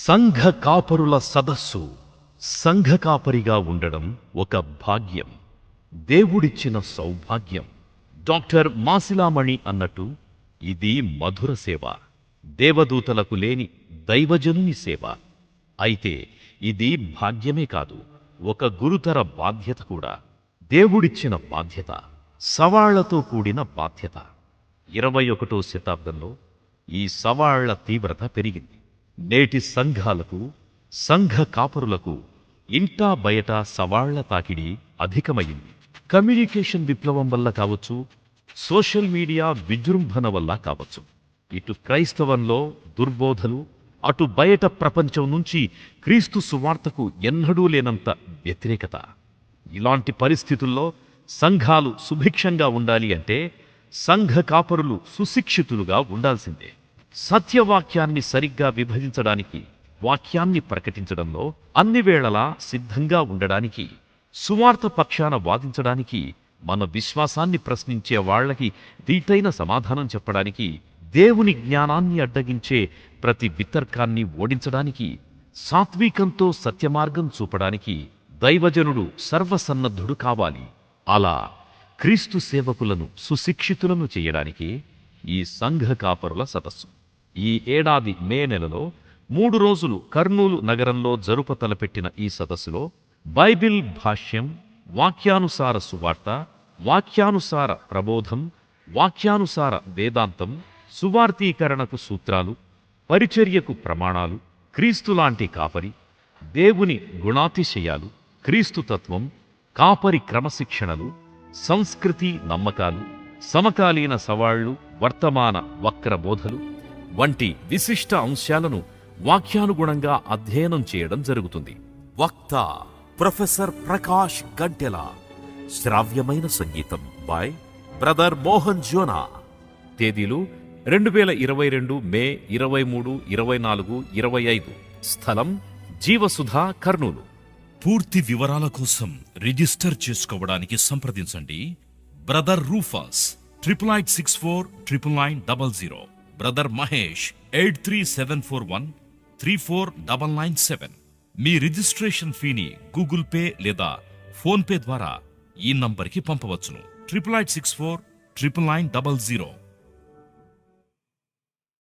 సంఘ కాపరుల సదస్సు. సంఘ కాపరిగా ఉండడం ఒక భాగ్యం, దేవుడిచ్చిన సౌభాగ్యం. డాక్టర్ మాసిలామణి అన్నట్టు ఇది మధుర సేవ, దేవదూతలకు లేని దైవజనుని సేవ. అయితే ఇది భాగ్యమే కాదు, ఒక గురుతర బాధ్యత కూడా. దేవుడిచ్చిన బాధ్యత, సవాళ్లతో కూడిన బాధ్యత. 21వ శతాబ్దంలో ఈ సవాళ్ల తీవ్రత పెరిగింది. నేటి సంఘాలకు, సంఘ కాపరులకు ఇంటా బయట సవాళ్ల తాకిడి అధికమైంది. కమ్యూనికేషన్ విప్లవం వల్ల కావచ్చు, సోషల్ మీడియా విజృంభణ వల్ల కావచ్చు. ఇటు క్రైస్తవంలో దుర్బోధలు, అటు బయట ప్రపంచం నుంచి క్రీస్తు సువార్తకు ఎన్నడూ లేనంత వ్యతిరేకత. ఇలాంటి పరిస్థితుల్లో సంఘాలు సుభిక్షంగా ఉండాలి అంటే సంఘ కాపరులు సుశిక్షితులుగా ఉండాల్సిందే. సత్యవాక్యాన్ని సరిగ్గా విభజించడానికి, వాక్యాన్ని ప్రకటించడంలో అన్ని వేళలా సిద్ధంగా ఉండడానికి, సువార్త పక్షాన వాదించడానికి, మన విశ్వాసాన్ని ప్రశ్నించే వాళ్లకి దీటైన సమాధానం చెప్పడానికి, దేవుని జ్ఞానాన్ని అడ్డగించే ప్రతి వితర్కాన్ని ఓడించడానికి, సాత్వికంతో సత్యమార్గం చూపడానికి దైవజనుడు సర్వసన్నద్ధుడు కావాలి. అలా క్రీస్తు సేవకులను సుశిక్షితులను చేయడానికి ఈ సంఘ కాపరుల సదస్సు ఈ ఏడాది మే నెలలో 3 రోజులు కర్నూలు నగరంలో జరుప తలపెట్టిన ఈ సదస్సులో బైబిల్ భాష్యం, వాక్యానుసార సువార్త, వాక్యానుసార ప్రబోధం, వాక్యానుసార వేదాంతం, సువార్తీకరణకు సూత్రాలు, పరిచర్యకు ప్రమాణాలు, క్రీస్తులాంటి కాపరి, దేవుని గుణాతిశయాలు, క్రీస్తుతత్వం, కాపరి క్రమశిక్షణలు, సంస్కృతి నమ్మకాలు, సమకాలీన సవాళ్లు, వర్తమాన వక్రబోధలు వంటి విశిష్ట అంశాలను వాక్యానుగుణంగా అధ్యయనం చేయడం జరుగుతుంది. వక్త ప్రొఫెసర్ ప్రకాష్ గంటెల. శ్రావ్యమైన సంగీతం బై బ్రదర్ మోహన్ జోనా. తేదీలు 2022 మే 23, 24, 25. స్థలం జీవసుధ, కర్నూలు. పూర్తి వివరాల కోసం రిజిస్టర్ చేసుకోవడానికి సంప్రదించండి. బ్రదర్ రూఫస్ 8864999000. బ్రదర్ మహేష్ 8374134997. మీ రిజిస్ట్రేషన్ ఫీని గూగుల్ పే లేదా ఫోన్ పే ద్వారా ఈ నంబర్కి పంపవచ్చును. 8864999000.